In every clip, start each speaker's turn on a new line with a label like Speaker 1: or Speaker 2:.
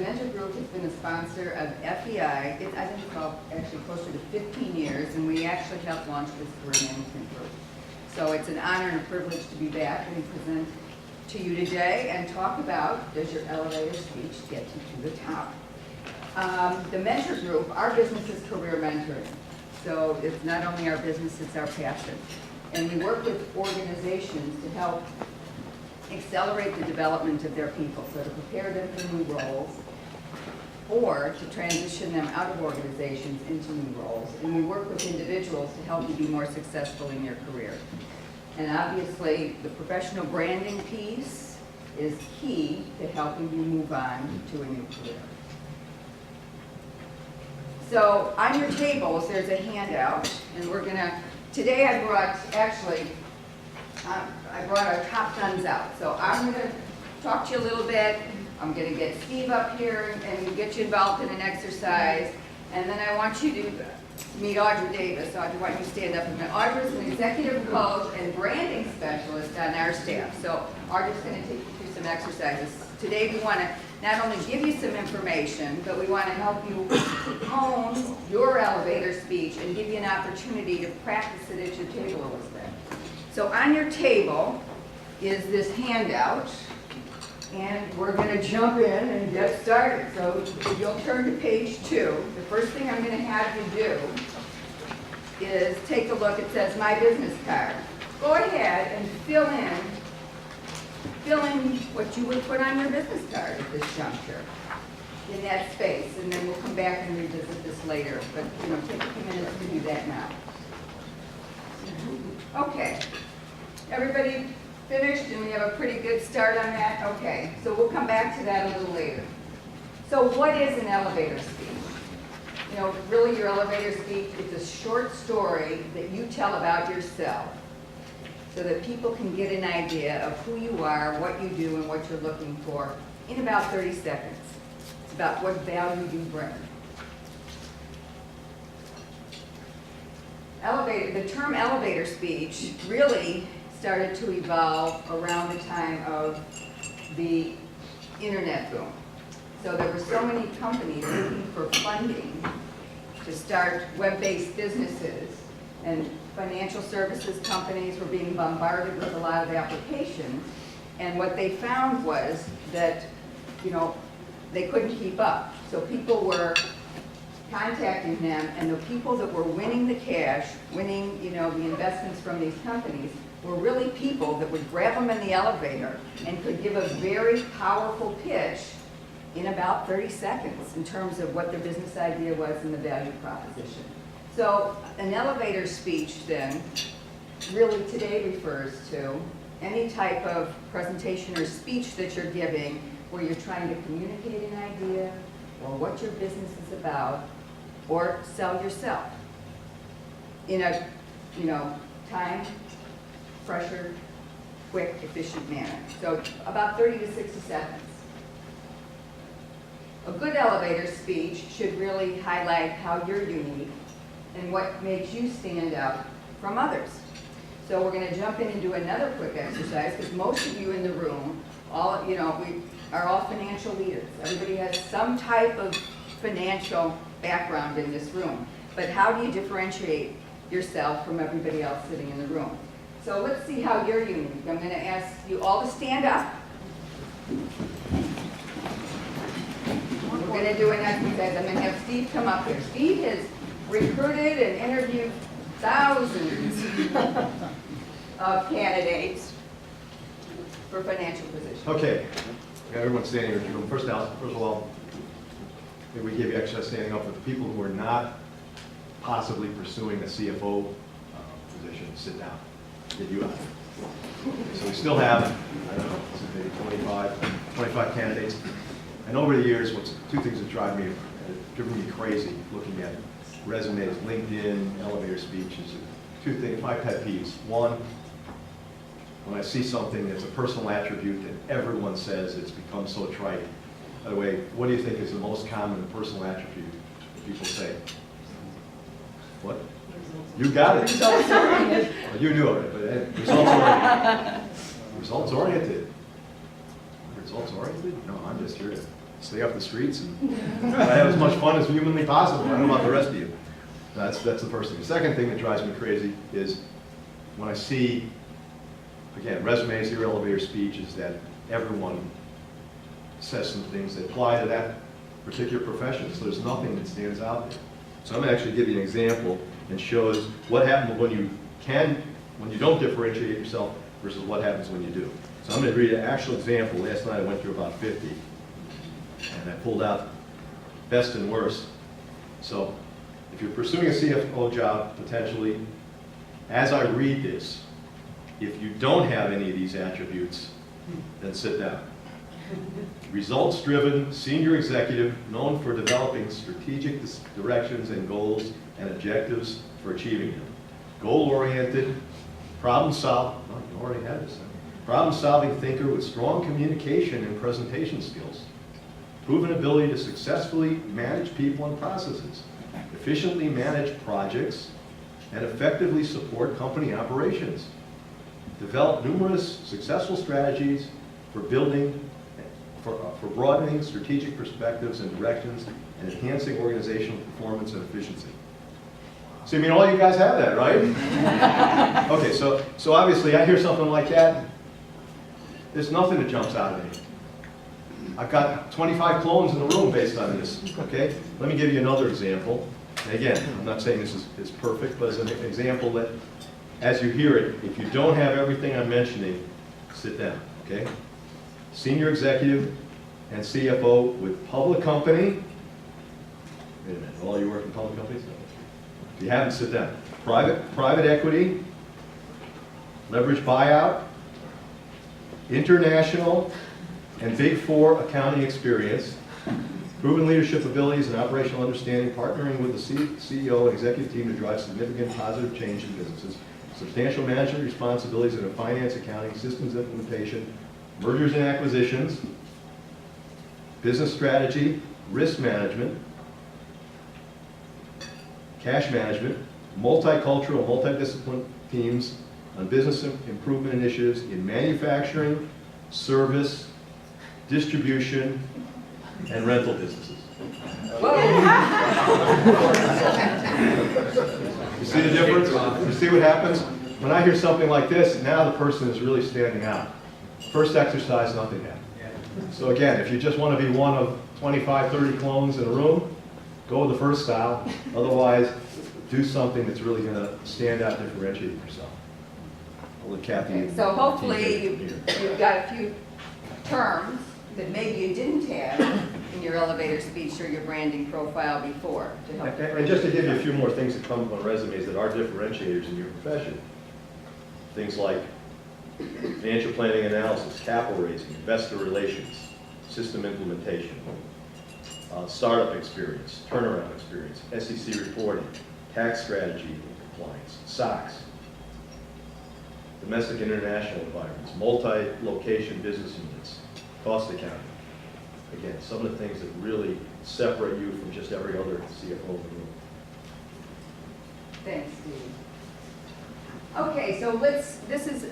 Speaker 1: Mentor Group has been a sponsor of FEI. I think it's actually closer to 15 years, and we actually helped launch this career management group. So it's an honor and a privilege to be back and present to you today and talk about, does your elevator speech get you to the top? The Mentor Group, our business is career mentoring. So it's not only our business, it's our passion. And we work with organizations to help accelerate the development of their people, so to prepare them for new roles or to transition them out of organizations into new roles. And we work with individuals to help you be more successful in your career. And obviously, the professional branding piece is key to helping you move on to a new career. So on your tables, there's a handout, and we're gonna, today I brought our top guns out. So I'm gonna talk to you a little bit. I'm gonna get Steve up here and get you involved in an exercise. And then I want you to meet Audra Davis. Audra, why don't you stand up? Audra is an executive coach and branding specialist on our staff. So Audra's gonna take you through some exercises. Today we wanna not only give you some information, but we wanna help you hone your elevator speech and give you an opportunity to practice it at your table a little bit. So on your table is this handout, and we're going to jump in and get started. So if you'll turn to page 2. The first thing I'm going to have you do is take a look. It says My Business Card. Go ahead and fill in what you would put on your business card at this juncture in that space, and then we'll come back and revisit this later. But take a few minutes to do that now. Okay. Everybody finished, and we have a pretty good start on that? Okay, so we'll come back to that a little later. So what is an elevator speech? Really your elevator speech is a short story that you tell about yourself so that people can get an idea of who you are, what you do, and what you're looking for in about 30 seconds. It's about what value you bring. The term elevator speech really started to evolve around the time of the internet boom. So there were so many companies looking for funding to start web-based businesses, and financial services companies were being bombarded with a lot of applications. And what they found was that, they couldn't keep up. So people were contacting them, and the people that were winning the cash, winning, the investments from these companies, were really people that would grab them in the elevator and could give a very powerful pitch in about 30 seconds in terms of what their business idea was and the value proposition. So an elevator speech then really today refers to any type of presentation or speech that you're giving where you're trying to communicate an idea or what your business is about or sell yourself in a, time, pressure, quick, efficient manner. So about 30 to 60 seconds. A good elevator speech should really highlight how you're unique and what makes you stand out from others. So we're going to jump in and do another quick exercise because most of you in the room, we are all financial leaders. Everybody has some type of financial background in this room. But how do you differentiate yourself from everybody else sitting in the room? So let's see how you're unique. I'm going to ask you all to stand up. We're going to do an exercise. I'm going to have Steve come up here. Steve has recruited and interviewed thousands of candidates for financial positions.
Speaker 2: Okay, we got everyone standing here. First of all, maybe we give you extra standing up for the people who are not possibly pursuing a CFO position. Sit down. Get you out. So we still have, I don't know, maybe 25 candidates. And over the years, two things that driven me crazy looking at resumes, LinkedIn, elevator speeches. Two things, my pet peeves. One, when I see something that's a personal attribute that everyone says it's become so trite. By the way, what do you think is the most common personal attribute that people say? What? You got it.
Speaker 1: Results oriented.
Speaker 2: Well, you knew it, but results oriented. Results oriented. Results oriented? No, I'm just here to stay off the streets and I have as much fun as humanly possible. I don't know about the rest of you. That's the first thing. The second thing that drives me crazy is when I see, again, resumes, your elevator speech, is that everyone says some things that apply to that particular profession. So there's nothing that stands out there. So I'm going to actually give you an example and shows what happens when you don't differentiate yourself versus what happens when you do. So I'm going to read an actual example. Last night I went through about 50, and I pulled out best and worst. So if you're pursuing a CFO job, potentially, as I read this, if you don't have any of these attributes, then sit down. Results-driven, senior executive, known for developing strategic directions and goals and objectives for achieving them. Goal-oriented, problem-solving, oh, you already had this. Problem-solving thinker with strong communication and presentation skills. Proven ability to successfully manage people and processes. Efficiently manage projects and effectively support company operations. Develop numerous successful strategies for broadening strategic perspectives and directions and enhancing organizational performance and efficiency. So I mean, all you guys have that, right? Okay, so obviously I hear something like that, there's nothing that jumps out at me. I've got 25 clones in the room based on this, okay? Let me give you another example. And again, I'm not saying this is perfect, but as an example that, as you hear it, if you don't have everything I'm mentioning, sit down, okay? Senior executive and CFO with public company. Wait a minute, all you work in public companies? If you haven't, sit down. Private equity, leverage buyout, international and Big Four accounting experience, proven leadership abilities and operational understanding, partnering with the CEO and executive team to drive significant positive change in businesses, substantial management responsibilities in a finance, accounting, systems implementation, mergers and acquisitions, business strategy, risk management, cash management, multicultural, multidisciplinary teams on business improvement initiatives in manufacturing, service, distribution, and rental businesses. You see the difference? You see what happens? When I hear something like this, now the person is really standing out. First exercise, nothing happened. So again, if you just want to be one of 25, 30 clones in a room, go with the first style. Otherwise, do something that's really going to stand out, differentiate yourself. I'll let Kathy.
Speaker 1: Okay, so hopefully you've got a few terms that maybe you didn't have in your elevator speech or your branding profile before to help.
Speaker 2: And just to give you a few more things that come on resumes that are differentiators in your profession. Things like financial planning analysis, capital raising, investor relations, system implementation, startup experience, turnaround experience, SEC reporting, tax strategy and compliance, SOX, domestic and international environments, multi-location business units, cost accounting. Again, some of the things that really separate you from just every other CFO in the room.
Speaker 1: Thanks, Steve. Okay, so this is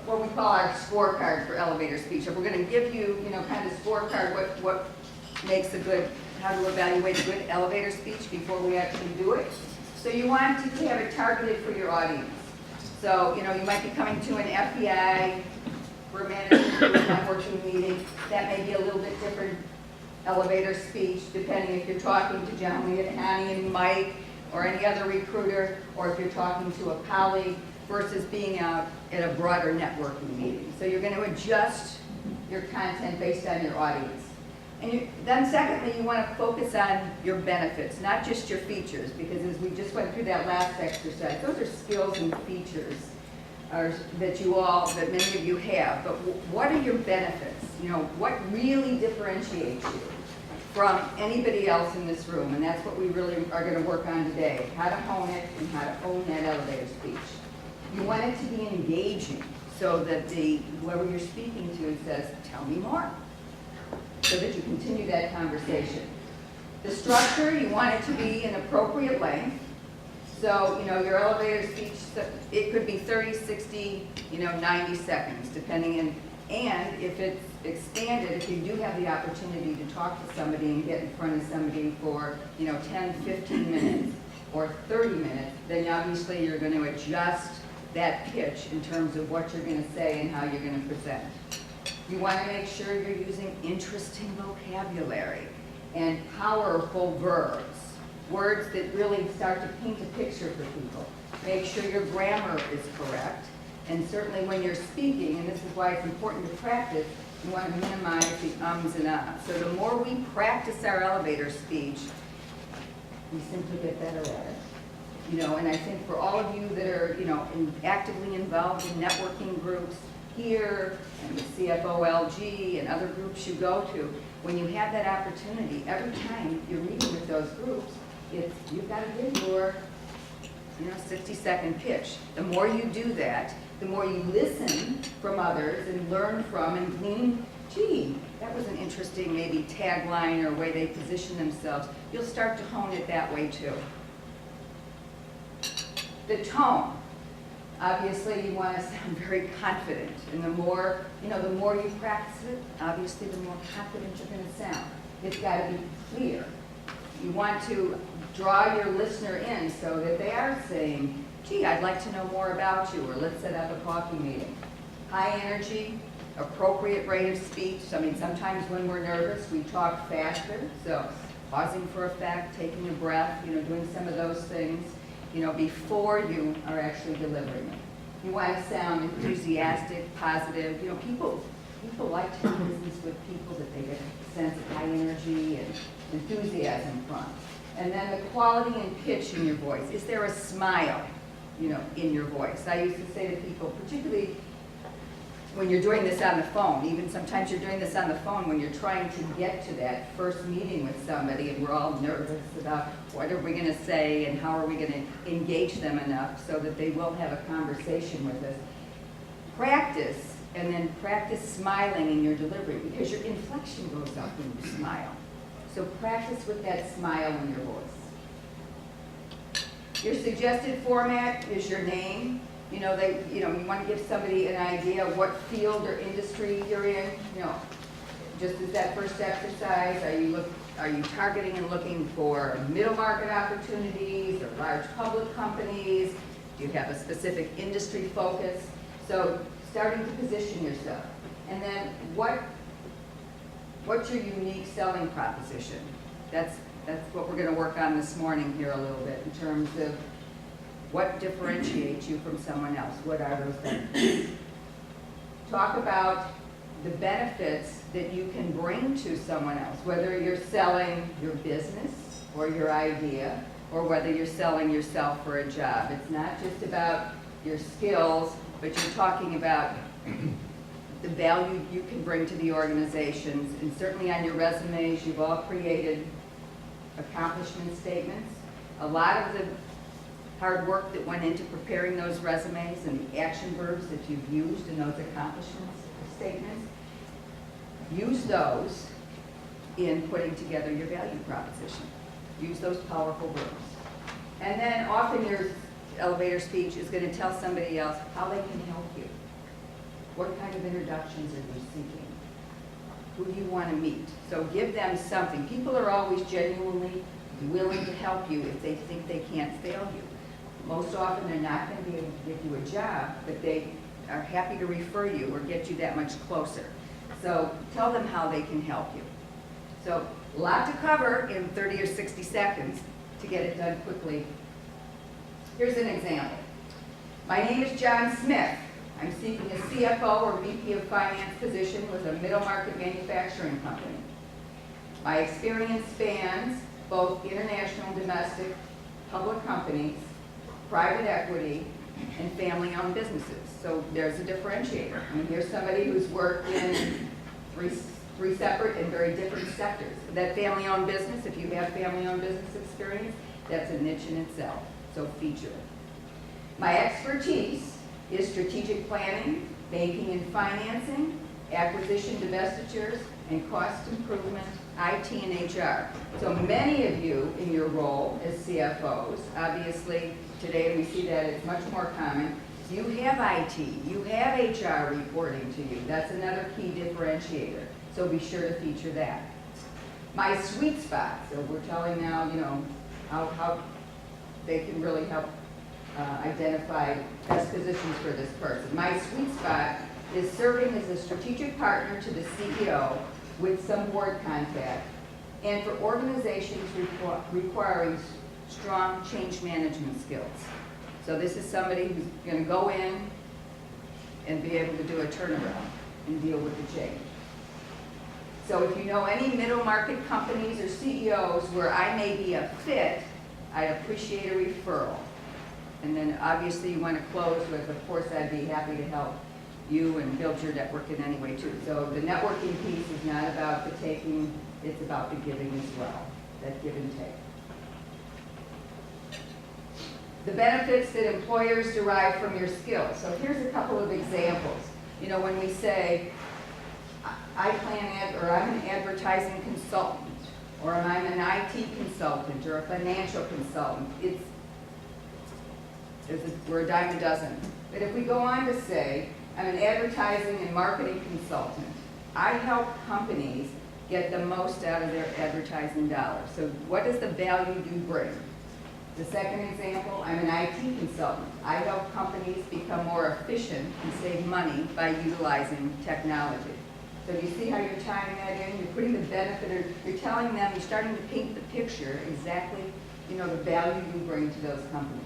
Speaker 1: what we call our scorecard for elevator speech. So we're going to give you, kind of scorecard what makes a good, how to evaluate a good elevator speech before we actually do it. So you want to have it targeted for your audience. So, you might be coming to an FEI for a management networking meeting. That may be a little bit different elevator speech, depending if you're talking to John, Connie, and Mike, or any other recruiter, or if you're talking to a colleague, versus being out at a broader networking meeting. So you're going to adjust your content based on your audience. And then secondly, you want to focus on your benefits, not just your features, because as we just went through that last exercise, those are skills and features that many of you have. But what are your benefits? What really differentiates you from anybody else in this room? And that's what we really are going to work on today, how to hone it and how to own that elevator speech. You want it to be engaging so that whoever you're speaking to says, tell me more, so that you continue that conversation. The structure, you want it to be an appropriate length. So, your elevator speech, it could be 30, 60, 90 seconds, depending on, and if it's expanded if you do have the opportunity to talk to somebody and get in front of somebody for, 10, 15 minutes or 30 minutes, then obviously you're going to adjust that pitch in terms of what you're going to say and how you're going to present. You want to make sure you're using interesting vocabulary and powerful verbs, words that really start to paint a picture for people. Make sure your grammar is correct, and certainly when you're speaking, and this is why it's important to practice, you want to minimize the ums and ahs. So the more we practice our elevator speech, we simply get better at it. And I think for all of you that are, actively involved in networking groups here and with CFOLG and other groups you go to, when you have that opportunity, every time you're meeting with those groups, you've got to give your 60-second pitch. The more you do that, the more you listen from others and learn from and glean, gee, that was an interesting maybe tagline or way they position themselves. You'll start to hone it that way too. The tone. Obviously, you want to sound very confident, and the more you practice it, obviously, the more confident you're going to sound. It's got to be clear. You want to draw your listener in so that they are saying, gee, I'd like to know more about you, or let's set up a coffee meeting. High energy, appropriate rate of speech. Sometimes when we're nervous, we talk faster, so pausing for effect, taking a breath, doing some of those things, before you are actually delivering it. You want to sound enthusiastic, positive. People like to do business with people that they get a sense of high energy and enthusiasm from. And then the quality and pitch in your voice. Is there a smile, in your voice? I used to say to people, particularly when you're doing this on the phone, even sometimes you're doing this on the phone when you're trying to get to that first meeting with somebody and we're all nervous about what are we going to say and how are we going to engage them enough so that they will have a conversation with us. Practice, and then practice smiling in your delivery because your inflection goes up when you smile. So practice with that smile in your voice. Your suggested format is your name. You want to give somebody an idea of what field or industry you're in. Just as that first exercise, are you targeting and looking for middle market opportunities or large public companies? Do you have a specific industry focus? So starting to position yourself. And then what's your unique selling proposition? That's what we're going to work on this morning here a little bit in terms of what differentiates you from someone else. What are those benefits? Talk about the benefits that you can bring to someone else, whether you're selling your business or your idea, or whether you're selling yourself for a job. It's not just about your skills, but you're talking about the value you can bring to the organizations. And certainly on your resumes, you've all created accomplishment statements. A lot of the hard work that went into preparing those resumes and the action verbs that you've used in those accomplishment statements, use those in putting together your value proposition. Use those powerful verbs. And then often your elevator speech is going to tell somebody else how they can help you. What kind of introductions are you seeking? Who do you want to meet? So give them something. People are always genuinely willing to help you if they think they can't fail you. Most often they're not going to be able to give you a job, but they are happy to refer you or get you that much closer. So tell them how they can help you. So a lot to cover in 30 or 60 seconds to get it done quickly. Here's an example. My name is John Smith. I'm seeking a CFO or VP of Finance position with a middle market manufacturing company. My experience spans both international and domestic public companies, private equity, and family-owned businesses. So there's a differentiator. I mean, here's somebody who's worked in three separate and very different sectors. That family-owned business, if you have family-owned business experience, that's a niche in itself. So feature it. My expertise is strategic planning, banking and financing, acquisition divestitures, and cost improvement, IT and HR. So many of you in your role as CFOs, obviously today we see that it's much more common, You have IT, you have HR reporting to you. That's another key differentiator. So be sure to feature that. My sweet spot, so we're telling now, you know, how they can really help identify best positions for this person. My sweet spot is serving as a strategic partner to the CEO with some board contact, and for organizations requiring strong change management skills. So this is somebody who's going to go in and be able to do a turnaround and deal with the change. So if you know any middle market companies or CEOs where I may be a fit, I'd appreciate a referral. And then obviously you want to close with, of course, I'd be happy to help you and build your network in any way too. So the networking piece is not about the taking, it's about the giving as well, that give and take. The benefits that employers derive from your skills. So here's a couple of examples. You know, when we say, I'm an advertising consultant, or I'm an IT consultant, or a financial consultant, we're a dime a dozen. But if we go on to say, I'm an advertising and marketing consultant, I help companies get the most out of their advertising dollars. So what is the value you bring? The second example, I'm an IT consultant. I help companies become more efficient and save money by utilizing technology. So do you see how you're tying that in? You're putting the benefit, or you're telling them, you're starting to paint the picture exactly, you know, the value you bring to those companies.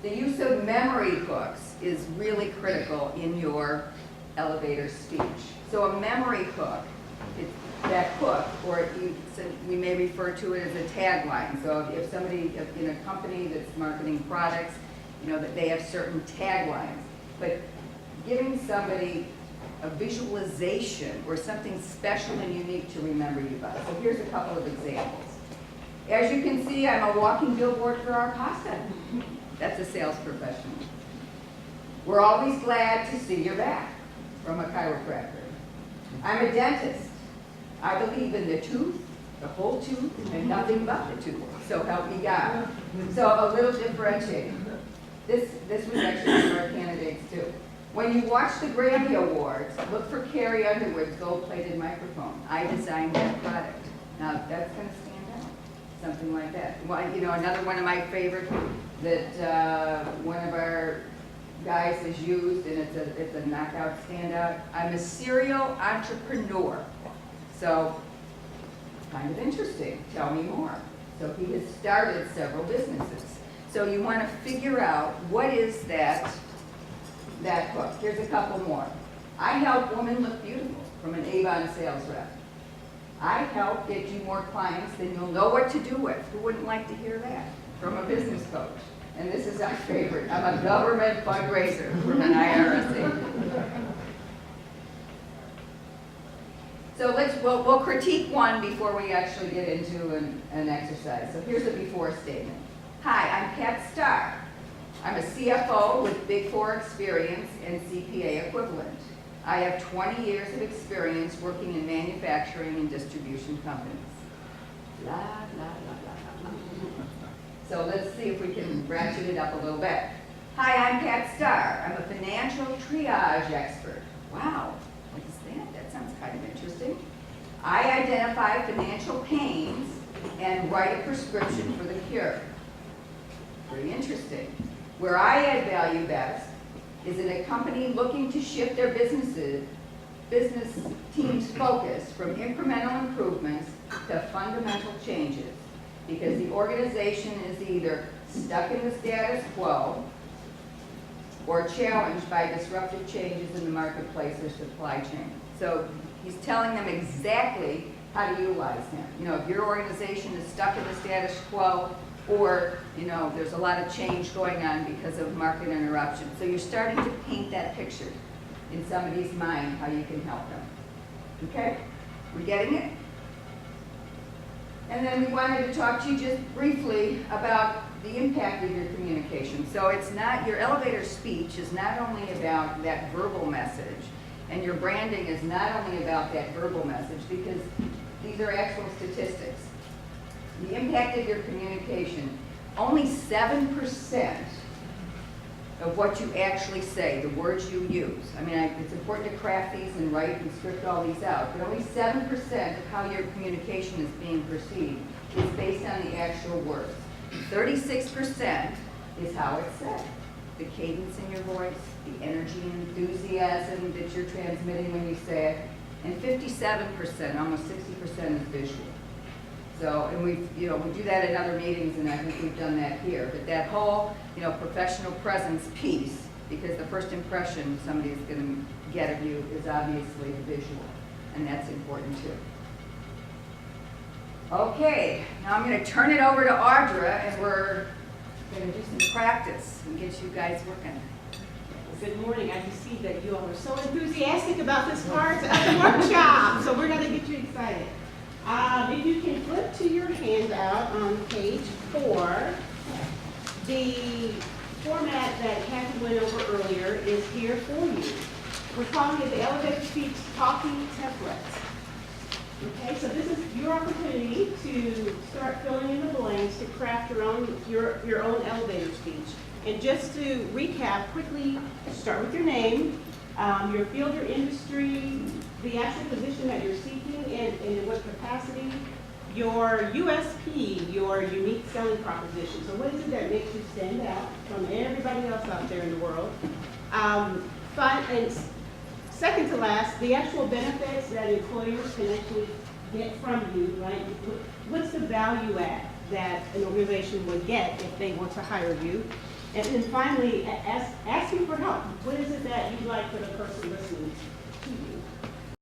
Speaker 1: The use of memory hooks is really critical in your elevator speech. So a memory hook, it's that hook, or we may refer to it as a tagline. So if somebody in a company that's marketing products, you know, that they have certain taglines. But giving somebody a visualization or something special and unique to remember you by. So here's a couple of examples. As you can see, I'm a walking billboard for our pasta. That's a sales professional. We're always glad to see you're back, from a chiropractor. I'm a dentist. I believe in the tooth, the whole tooth, and nothing but the tooth. So help me God. So a little differentiating. This was actually for our candidates too. When you watch the Grammy Awards, look for Carrie Underwood's gold-plated microphone. I designed that product. Now that's going to stand out, something like that. Well, you know, another one of my favorites that one of our guys has used, and it's a knockout standout. I'm a serial entrepreneur. So, kind of interesting. Tell me more. So he has started several businesses. So you want to figure out what is that hook. Here's a couple more. I help women look beautiful, from an Avon sales rep. I help get you more clients than you'll know what to do with. Who wouldn't like to hear that? From a business coach. And this is our favorite. I'm a government fundraiser from an IRS agent. So we'll critique one before we actually get into an exercise. So here's a before statement. Hi, I'm Pat Starr. I'm a CFO with Big Four experience and CPA equivalent. I have 20 years of experience working in manufacturing and distribution companies. La, la, la, la, la, la. So let's see if we can ratchet it up a little bit. Hi, I'm Pat Starr. I'm a financial triage expert. Wow, what is that? That sounds kind of interesting. I identify financial pains and write a prescription for the cure. Pretty interesting. Where I add value best is in a company looking to shift their business team's focus from incremental improvements to fundamental changes, because the organization is either stuck in the status quo or challenged by disruptive changes in the marketplace or supply chain. So he's telling them exactly how to utilize him. You know, if your organization is stuck in the status quo, or, you know, there's a lot of change going on because of market interruption. So you're starting to paint that picture in somebody's mind how you can help them. Okay? We're getting it? And then we wanted to talk to you just briefly about the impact of your communication. So it's not, your elevator speech is not only about that verbal message, and your branding is not only about that verbal message, because these are actual statistics. The impact of your communication, only 7% of what you actually say, the words you use. I mean, it's important to craft these and write and script all these out, but only 7% of how your communication is being perceived is based on the actual words. 36% is how it's said. The cadence in your voice, the energy and enthusiasm that you're transmitting when you say it, and 57%, almost 60% is visual. So, and we do that in other meetings, and I think we've done that here. But that whole, professional presence piece, because the first impression somebody's going to get of you is obviously the visual, and that's important too. Okay, now I'm going to turn it over to Audra, and we're going to do some practice and get you guys working.
Speaker 3: Good morning. I can see that you all are so enthusiastic about this part of the workshop, so we're going to get you excited. If you can flip to your handout on page 4, the format that Kathy went over earlier is here for you. We're calling it the Elevator Speech Talking Template. Okay, so this is your opportunity to start filling in the blanks to craft your own elevator speech. And just to recap quickly, start with your name, your field or industry, the actual position that you're seeking, and in what capacity, your USP, your unique selling proposition. So what is it that makes you stand out from everybody else out there in the world? And second to last, the actual benefits that employers can actually get from you, right? What's the value add that an organization would get if they want to hire you? And then finally, asking for help. What is it that you'd like for the person listening